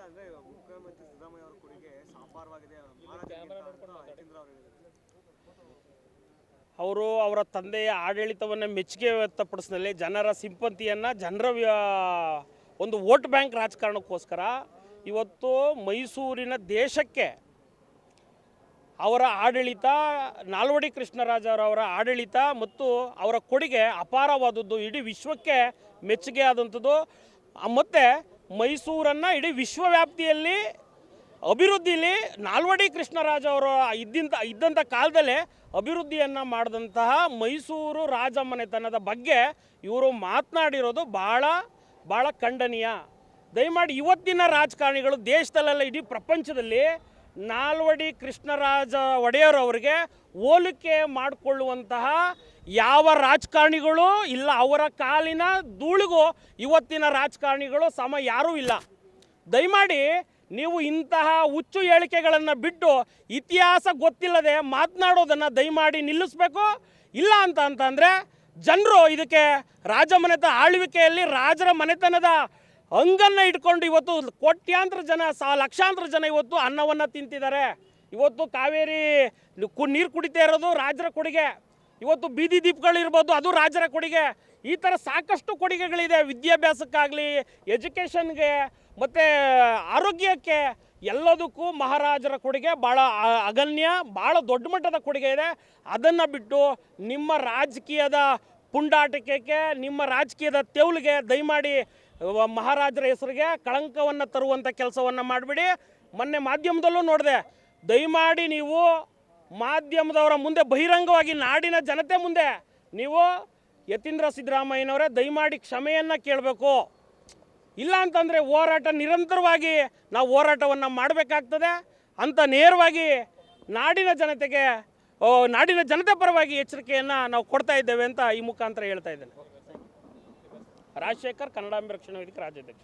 ಅಂದ್ರೆ ಮುಖ್ಯಮಂತ್ರಿ ಸಿದ್ದರಾಮಯ್ಯ ಅವರ ಕೊಡುಗೆ ಅಪಾರವಾಗಿದೆ ಯತೀಂದ್ರ ಅವರು ಅವರು ಅವರ ತಂದೆಯ ಆಡಳಿತವನ್ನು ಮೆಚ್ಚುಗೆ ವ್ಯಕ್ತಪಡಿಸಿದಲ್ಲಿ ಜನರ ಸಿಂಪತಿಯನ್ನು ಜನರ ಒಂದು ವೋಟ್ ಬ್ಯಾಂಕ್ ರಾಜಕಾರಣಕ್ಕೋಸ್ಕರ ಇವತ್ತು ಮೈಸೂರಿನ ದೇಶಕ್ಕೆ ಅವರ ಆಡಳಿತ ನಾಲ್ವಡಿ ಕೃಷ್ಣರಾಜರವರ ಆಡಳಿತ ಮತ್ತು ಅವರ ಕೊಡುಗೆ ಅಪಾರವಾದದ್ದು, ಇಡೀ ವಿಶ್ವಕ್ಕೆ ಮೆಚ್ಚುಗೆ ಆದಂಥದ್ದು. ಮತ್ತು ಮೈಸೂರನ್ನು ಇಡೀ ವಿಶ್ವವ್ಯಾಪ್ತಿಯಲ್ಲಿ ಅಭಿವೃದ್ಧಿಲಿ ನಾಲ್ವಡಿ ಕೃಷ್ಣರಾಜ ಅವರು ಇದ್ದಂಥ ಕಾಲದಲ್ಲೇ ಅಭಿವೃದ್ಧಿಯನ್ನು ಮಾಡಿದಂತಹ ಮೈಸೂರು ರಾಜಮನೆತನದ ಬಗ್ಗೆ ಇವರು ಮಾತನಾಡಿರೋದು ಭಾಳ ಖಂಡನೀಯ. ದಯಮಾಡಿ ಇವತ್ತಿನ ರಾಜಕಾರಣಿಗಳು ದೇಶದಲ್ಲೆಲ್ಲ ಇಡೀ ಪ್ರಪಂಚದಲ್ಲಿ ನಾಲ್ವಡಿ ಕೃಷ್ಣರಾಜ ಒಡೆಯರವರಿಗೆ ಹೋಲಿಕೆ ಮಾಡಿಕೊಳ್ಳುವಂತಹ ಯಾವ ರಾಜಕಾರಣಿಗಳು ಇಲ್ಲ. ಅವರ ಕಾಲಿನ ಧೂಳಿಗೂ ಇವತ್ತಿನ ರಾಜಕಾರಣಿಗಳು ಸಮ ಯಾರೂ ಇಲ್ಲ. ದಯಮಾಡಿ ನೀವು ಇಂತಹ ಹುಚ್ಚು ಹೇಳಿಕೆಗಳನ್ನು ಬಿಟ್ಟು ಇತಿಹಾಸ ಗೊತ್ತಿಲ್ಲದೆ ಮಾತನಾಡೋದನ್ನು ದಯಮಾಡಿ ನಿಲ್ಲಿಸಬೇಕು. ಇಲ್ಲ ಅಂತಂದರೆ ಜನರು ಇದಕ್ಕೆ ರಾಜಮನೆತನ ಆಳ್ವಿಕೆಯಲ್ಲಿ ರಾಜರ ಮನೆತನದ ಹಂಗನ್ನು ಇಟ್ಕೊಂಡು ಇವತ್ತು ಕೋಟ್ಯಾಂತರ ಜನ ಲಕ್ಷಾಂತರ ಜನ ಇವತ್ತು ಅನ್ನವನ್ನು ತಿಂತಿದ್ದಾರೆ. ಇವತ್ತು ಕಾವೇರಿ ನೀರು ಕುಡಿತಾ ಇರೋದು ರಾಜರ ಕೊಡುಗೆ. ಇವತ್ತು ಬೀದಿ ದೀಪಗಳಿರ್ಬೋದು, ಅದು ರಾಜರ ಕೊಡುಗೆ. ಈ ಥರ ಸಾಕಷ್ಟು ಕೊಡುಗೆಗಳಿದೆ, ವಿದ್ಯಾಭ್ಯಾಸಕ್ಕಾಗಲಿ, ಎಜುಕೇಷನ್ಗೆ ಮತ್ತು ಆರೋಗ್ಯಕ್ಕೆ, ಎಲ್ಲದಕ್ಕೂ ಮಹಾರಾಜರ ಕೊಡುಗೆ ಭಾಳ ಅಗಣ್ಯ, ಭಾಳ ದೊಡ್ಡ ಮಟ್ಟದ ಕೊಡುಗೆ ಇದೆ. ಅದನ್ನು ಬಿಟ್ಟು ನಿಮ್ಮ ರಾಜಕೀಯದ ಪುಂಡಾಟಿಕೆಗೆ, ನಿಮ್ಮ ರಾಜಕೀಯದ ತೆವಲಿಗೆ ದಯಮಾಡಿ ಮಹಾರಾಜರ ಹೆಸರಿಗೆ ಕಳಂಕವನ್ನು ತರುವಂಥ ಕೆಲಸವನ್ನು ಮಾಡಿಬಿಡಿ. ಮೊನ್ನೆ ಮಾಧ್ಯಮದಲ್ಲೂ ನೋಡಿದೆ, ದಯಮಾಡಿ ನೀವು ಮಾಧ್ಯಮದವರ ಮುಂದೆ ಬಹಿರಂಗವಾಗಿ ನಾಡಿನ ಜನತೆ ಮುಂದೆ ನೀವು ಯತೀಂದ್ರ ಸಿದ್ದರಾಮಯ್ಯನವರೇ ದಯಮಾಡಿ ಕ್ಷಮೆಯನ್ನು ಕೇಳಬೇಕು. ಇಲ್ಲ ಅಂತಂದರೆ ಹೋರಾಟ ನಿರಂತರವಾಗಿ ನಾವು ಹೋರಾಟವನ್ನು ಮಾಡಬೇಕಾಗ್ತದೆ ಅಂತ ನೇರವಾಗಿ ನಾಡಿನ ಜನತೆ ಪರವಾಗಿ ಎಚ್ಚರಿಕೆಯನ್ನು ನಾವು ಕೊಡ್ತಾ ಇದ್ದೇವೆ ಅಂತ ಈ ಮುಖಾಂತರ ಹೇಳ್ತಾ ಇದ್ದೇನೆ. ರಾಜಶೇಖರ್, ಕನ್ನಡಾಂಬೆ ರಕ್ಷಣಾ ವೇದಿಕೆ ರಾಜ್ಯಾಧ್ಯಕ್ಷ.